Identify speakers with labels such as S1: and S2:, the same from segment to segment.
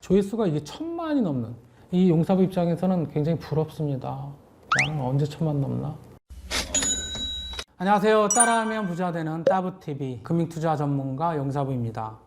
S1: 조회수가 이게 1000만이 넘는 이 용사부 입장에서는 굉장히 부럽습니다. 나는 언제 1000만 넘나? 안녕하세요. 따라하면 부자 되는 따부TV 금융투자 전문가 용사부입니다.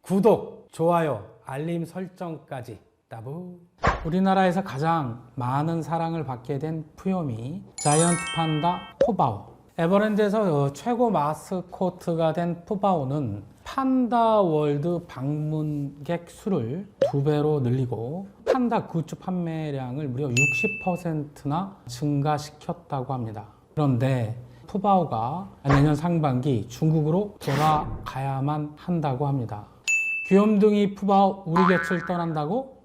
S1: 구독, 좋아요, 알림 설정까지 따부. 우리나라에서 가장 많은 사랑을 받게 된 푸요미 자이언트 판다 푸바오. 에버랜드에서 최고 마스코트가 된 푸바오는 판다월드 방문객 수를 2배로 늘리고 판다 굿즈 판매량을 무려 60%나 증가시켰다고 합니다. 그런데 푸바오가 내년 상반기 중국으로 돌아가야만 한다고 합니다. 귀염둥이 푸바오 우리 곁을 떠난다고?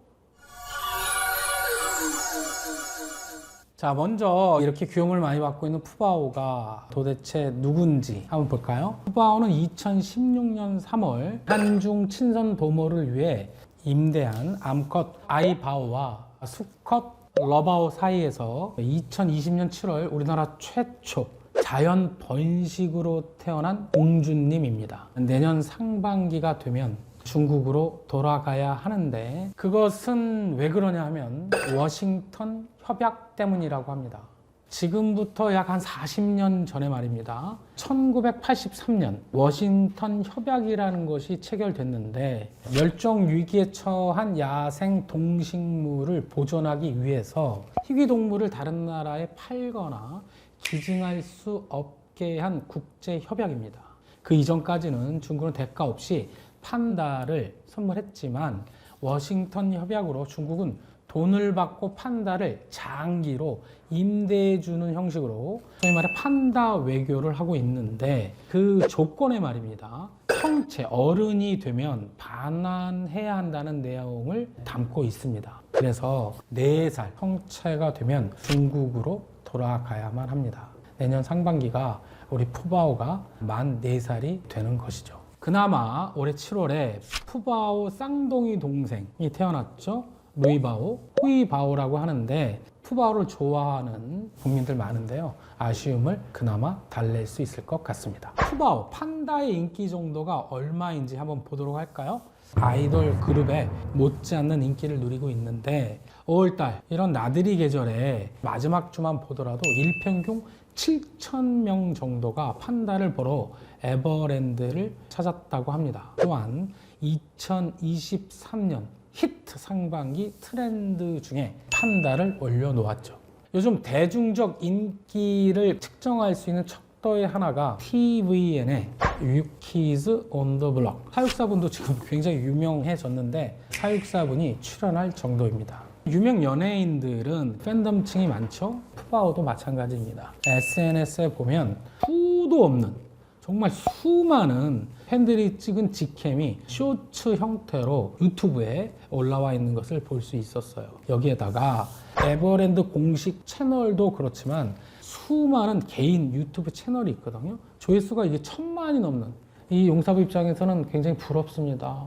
S1: 자, 먼저 이렇게 귀여움을 많이 받고 있는 푸바오가 도대체 누군지 한번 볼까요? 푸바오는 2016년 3월 한중 친선 도모를 위해 임대한 암컷 아이바오와 수컷 러바오 사이에서 2020년 7월 우리나라 최초 자연 번식으로 태어난 공주님입니다. 내년 상반기가 되면 중국으로 돌아가야 하는데 그것은 왜 그러냐 하면 워싱턴 협약 때문이라고 합니다. 지금부터 약 한 40년 전에 말입니다. 1983년 워싱턴 협약이라는 것이 체결됐는데 멸종 위기에 처한 야생 동식물을 보존하기 위해서 희귀동물을 다른 나라에 팔거나 기증할 수 없게 한 국제 협약입니다. 그 이전까지는 중국은 대가 없이 판다를 선물했지만 워싱턴 협약으로 중국은 돈을 받고 판다를 장기로 임대해주는 형식으로 소위 말해 판다 외교를 하고 있는데 그 조건에 말입니다. 성체, 어른이 되면 반환해야 한다는 내용을 담고 있습니다. 그래서 4살 성체가 되면 중국으로 돌아가야만 합니다. 내년 상반기가 우리 푸바오가 만 4살이 되는 것이죠. 그나마 올해 7월에 푸바오 쌍둥이 동생이 태어났죠. 루이바오, 후이바오라고 하는데 푸바오를 좋아하는 국민들 많은데요. 아쉬움을 그나마 달랠 수 있을 것 같습니다. 푸바오, 판다의 인기 정도가 얼마인지 한번 보도록 할까요? 아이돌 그룹에 못지않는 인기를 누리고 있는데 5월달 이런 나들이 계절에 마지막 주만 보더라도 일평균 7,000명 정도가 판다를 보러 에버랜드를 찾았다고 합니다. 또한 2023년 히트 상반기 트렌드 중에 판다를 올려놓았죠. 요즘 대중적 인기를 측정할 수 있는 척도의 하나가 TVN의 유키즈 온 더 블럭. 사육사분도 지금 굉장히 유명해졌는데 사육사분이 출연할 정도입니다. 유명 연예인들은 팬덤층이 많죠. 푸바오도 마찬가지입니다. SNS에 보면 수도 없는 정말 수많은 팬들이 찍은 직캠이 쇼츠 형태로 유튜브에 올라와 있는 것을 볼 수 있었어요. 여기에다가 에버랜드 공식 채널도 그렇지만 수많은 개인 유튜브 채널이 있거든요. 조회수가 이게 1000만이 넘는 이 용사부 입장에서는 굉장히 부럽습니다.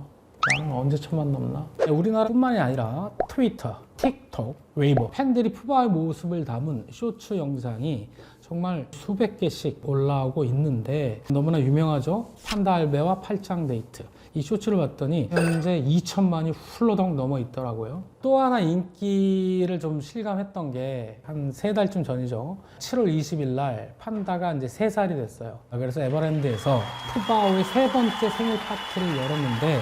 S1: 나는 언제 1000만 넘나? 우리나라뿐만이 아니라 트위터, 틱톡, 웨이보 팬들이 푸바오의 모습을 담은 쇼츠 영상이 정말 수백 개씩 올라오고 있는데 너무나 유명하죠? 판다 할배와 팔짱 데이트. 이 쇼츠를 봤더니 현재 2천만이 훌러덩 넘어 있더라고요. 또 하나 인기를 좀 실감했던 게 한 3달쯤 전이죠. 7월 20일 날 판다가 이제 3살이 됐어요. 그래서 에버랜드에서 푸바오의 3번째 생일 파티를 열었는데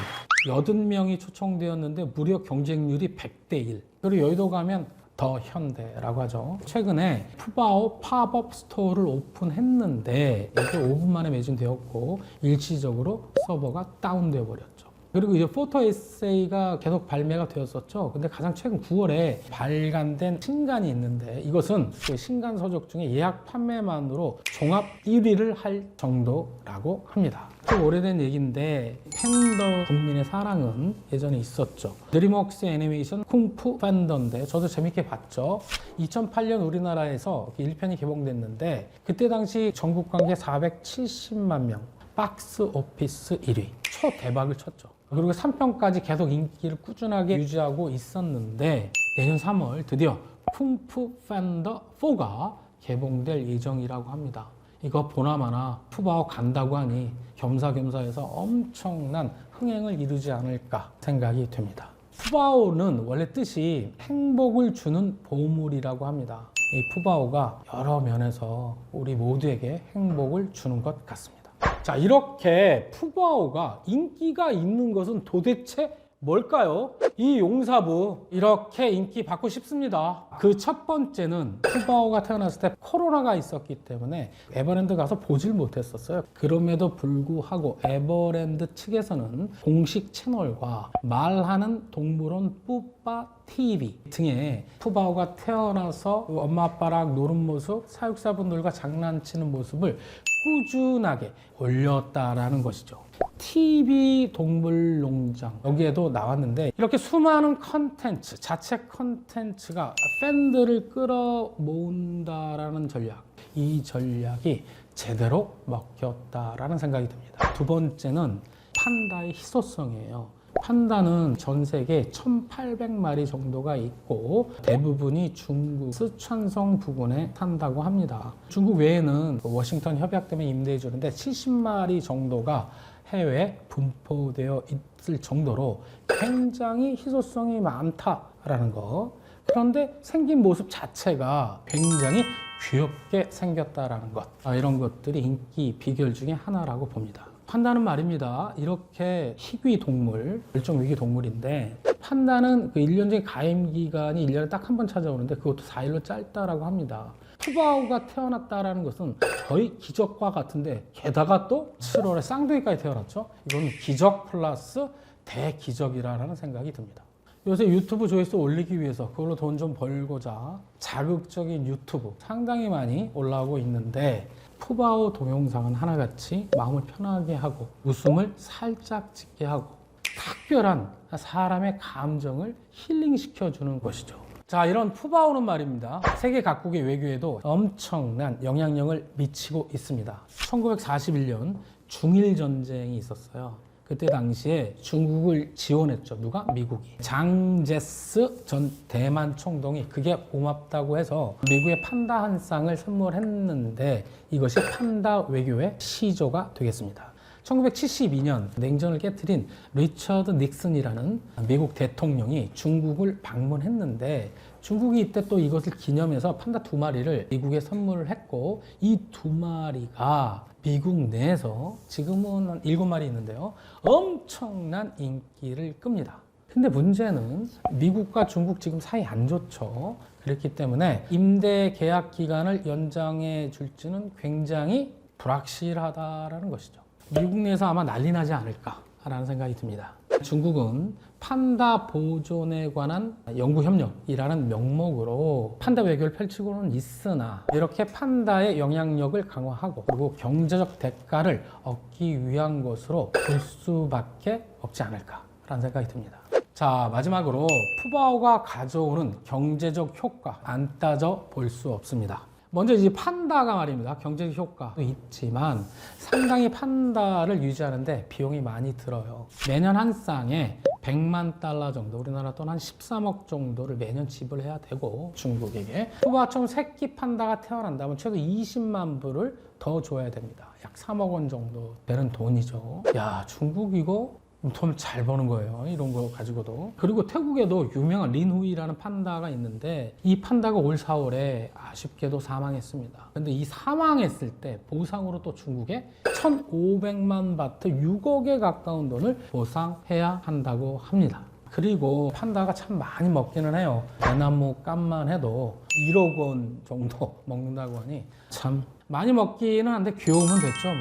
S1: 80명이 초청되었는데 무려 경쟁률이 100대 1. 그리고 여의도 가면 더 현대라고 하죠. 최근에 푸바오 팝업 스토어를 오픈했는데 이게 5분 만에 매진되었고 일시적으로 서버가 다운되어 버렸죠. 그리고 이제 포토 에세이가 계속 발매가 되었었죠. 근데 가장 최근 9월에 발간된 신간이 있는데 이것은 그 신간 서적 중에 예약 판매만으로 종합 1위를 할 정도라고 합니다. 좀 오래된 얘기인데 팬더 국민의 사랑은 예전에 있었죠. 드림웍스 애니메이션 쿵푸 팬더인데 저도 재밌게 봤죠. 2008년 우리나라에서 1편이 개봉됐는데 그때 당시 전국 관객 470만 명, 박스 오피스 1위, 초대박을 쳤죠. 그리고 3편까지 계속 인기를 꾸준하게 유지하고 있었는데 내년 3월 드디어 쿵푸 팬더 4가 개봉될 예정이라고 합니다. 이거 보나마나 푸바오 간다고 하니 겸사겸사해서 엄청난 흥행을 이루지 않을까 생각이 됩니다. 푸바오는 원래 뜻이 행복을 주는 보물이라고 합니다. 이 푸바오가 여러 면에서 우리 모두에게 행복을 주는 것 같습니다. 자, 이렇게 푸바오가 인기가 있는 것은 도대체 뭘까요? 이 용사부 이렇게 인기 받고 싶습니다. 그 첫 번째는 푸바오가 태어났을 때 코로나가 있었기 때문에 에버랜드 가서 보질 못했었어요. 그럼에도 불구하고 에버랜드 측에서는 공식 채널과 말하는 동물원 뿌빠 TV 등에 푸바오가 태어나서 엄마 아빠랑 노는 모습, 사육사분들과 장난치는 모습을 꾸준하게 올렸다라는 것이죠. TV 동물농장 여기에도 나왔는데 이렇게 수많은 컨텐츠, 자체 컨텐츠가 팬들을 끌어모은다라는 전략, 이 전략이 제대로 먹혔다라는 생각이 듭니다. 두 번째는 판다의 희소성이에요. 판다는 전 세계 1,800마리 정도가 있고 대부분이 중국 쓰촨성 부근에 산다고 합니다. 중국 외에는 워싱턴 협약 때문에 임대해 주는데 70마리 정도가 해외에 분포되어 있을 정도로 굉장히 희소성이 많다라는 거. 그런데 생긴 모습 자체가 굉장히 귀엽게 생겼다라는 것. 이런 것들이 인기 비결 중에 하나라고 봅니다. 판다는 말입니다. 이렇게 희귀 동물, 멸종위기 동물인데 판다는 그 1년적인 가임 기간이 1년에 딱 한 번 찾아오는데 그것도 4일로 짧다라고 합니다. 푸바오가 태어났다라는 것은 거의 기적과 같은데 게다가 또 7월에 쌍둥이까지 태어났죠. 이건 기적 플러스 대기적이라는 생각이 듭니다. 요새 유튜브 조회수 올리기 위해서 그걸로 돈 좀 벌고자 자극적인 유튜브 상당히 많이 올라오고 있는데 푸바오 동영상은 하나같이 마음을 편하게 하고 웃음을 살짝 짓게 하고 특별한 사람의 감정을 힐링시켜주는 것이죠. 자, 이런 푸바오는 말입니다. 세계 각국의 외교에도 엄청난 영향력을 미치고 있습니다. 1941년 중일 전쟁이 있었어요. 그때 당시에 중국을 지원했죠. 누가? 미국이. 장제스 전 대만 총독이 그게 고맙다고 해서 미국에 판다 한 쌍을 선물했는데 이것이 판다 외교의 시조가 되겠습니다. 1972년 냉전을 깨뜨린 리처드 닉슨이라는 미국 대통령이 중국을 방문했는데 중국이 이때 또 이것을 기념해서 판다 2마리를 미국에 선물을 했고 이 2마리가 미국 내에서 지금은 한 7마리 있는데요. 엄청난 인기를 끕니다. 근데 문제는 미국과 중국 지금 사이 안 좋죠. 그렇기 때문에 임대 계약 기간을 연장해 줄지는 굉장히 불확실하다라는 것이죠. 미국 내에서 아마 난리 나지 않을까라는 생각이 듭니다. 중국은 판다 보존에 관한 연구협력이라는 명목으로 판다 외교를 펼치고는 있으나 이렇게 판다의 영향력을 강화하고 그리고 경제적 대가를 얻기 위한 것으로 볼 수밖에 없지 않을까라는 생각이 듭니다. 자, 마지막으로 푸바오가 가져오는 경제적 효과 안 따져 볼 수 없습니다. 먼저 이제 판다가 말입니다. 경제적 효과도 있지만 상당히 판다를 유지하는데 비용이 많이 들어요. 매년 한 쌍에 100만 달러 정도, 우리나라 돈 한 13억 정도를 매년 지불해야 되고 중국에게 푸바오처럼 새끼 판다가 태어난다면 최소 20만 불을 더 줘야 됩니다. 약 3억 원 정도 되는 돈이죠. 야, 중국 이거 돈 잘 버는 거예요. 이런 거 가지고도. 그리고 태국에도 유명한 린후이라는 판다가 있는데 이 판다가 올 4월에 아쉽게도 사망했습니다. 근데 이 사망했을 때 보상으로 또 중국에 1,500만 바트 6억에 가까운 돈을 보상해야 한다고 합니다. 그리고 판다가 참 많이 먹기는 해요. 대나무 값만 해도 1억 원 정도 먹는다고 하니 참 많이 먹기는 한데 귀여우면 됐죠 뭐.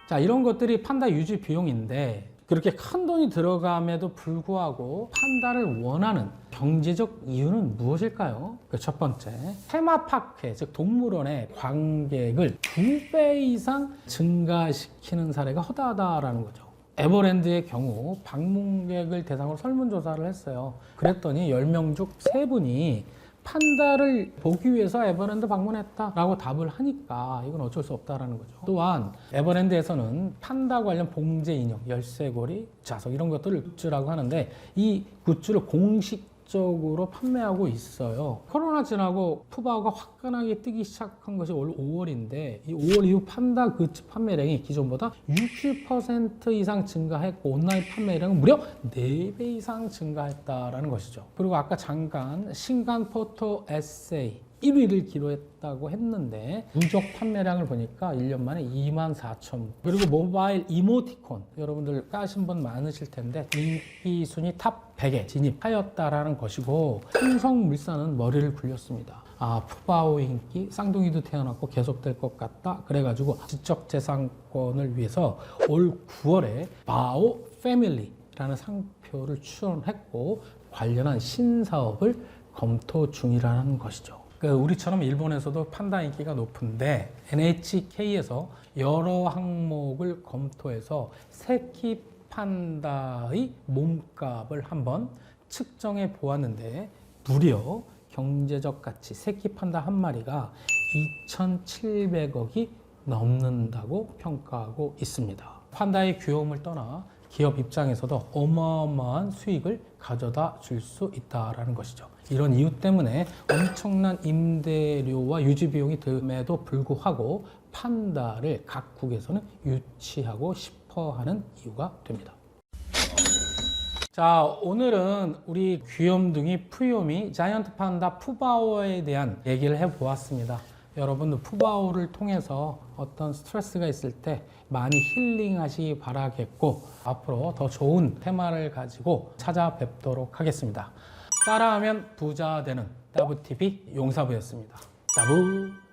S1: 자, 이런 것들이 판다 유지 비용인데 그렇게 큰 돈이 들어감에도 불구하고 판다를 원하는 경제적 이유는 무엇일까요? 그 첫 번째, 테마파크에 즉 동물원의 관객을 2배 이상 증가시키는 사례가 허다하다라는 거죠. 에버랜드의 경우 방문객을 대상으로 설문조사를 했어요. 그랬더니 10명 중 3분이 판다를 보기 위해서 에버랜드 방문했다라고 답을 하니까 이건 어쩔 수 없다라는 거죠. 또한 에버랜드에서는 판다 관련 봉제 인형, 열쇠고리, 자석 이런 것들을 굿즈라고 하는데 이 굿즈를 공식 지속적으로 판매하고 있어요. 코로나 지나고 푸바오가 화끈하게 뜨기 시작한 것이 올 5월인데 이 5월 이후 판다 굿즈 판매량이 기존보다 60% 이상 증가했고 온라인 판매량은 무려 4배 이상 증가했다라는 것이죠. 그리고 아까 잠깐 신간 포토 에세이 1위를 기록했다고 했는데 누적 판매량을 보니까 1년 만에 24,000부. 그리고 모바일 이모티콘 여러분들 까신 분 많으실 텐데 인기 순위 탑 100에 진입하였다라는 것이고 삼성물산은 머리를 굴렸습니다. 푸바오 인기 쌍둥이도 태어났고 계속될 것 같다. 그래가지고 지적재산권을 위해서 올 9월에 바오 패밀리라는 상표를 출원했고 관련한 신사업을 검토 중이라는 것이죠. 우리처럼 일본에서도 판다 인기가 높은데 NHK에서 여러 항목을 검토해서 새끼 판다의 몸값을 한번 측정해 보았는데 무려 경제적 가치 새끼 판다 한 마리가 2,700억이 넘는다고 평가하고 있습니다. 판다의 귀여움을 떠나 기업 입장에서도 어마어마한 수익을 가져다 줄 수 있다는 것이죠. 이런 이유 때문에 엄청난 임대료와 유지 비용이 듦에도 불구하고 판다를 각국에서는 유치하고 싶어 하는 이유가 됩니다. 자, 오늘은 우리 귀염둥이 푸요미 자이언트 판다 푸바오에 대한 얘기를 해보았습니다. 여러분도 푸바오를 통해서 어떤 스트레스가 있을 때 많이 힐링하시기 바라겠고 앞으로 더 좋은 테마를 가지고 찾아뵙도록 하겠습니다. 따라하면 부자 되는 따부TV 용사부였습니다. 따부.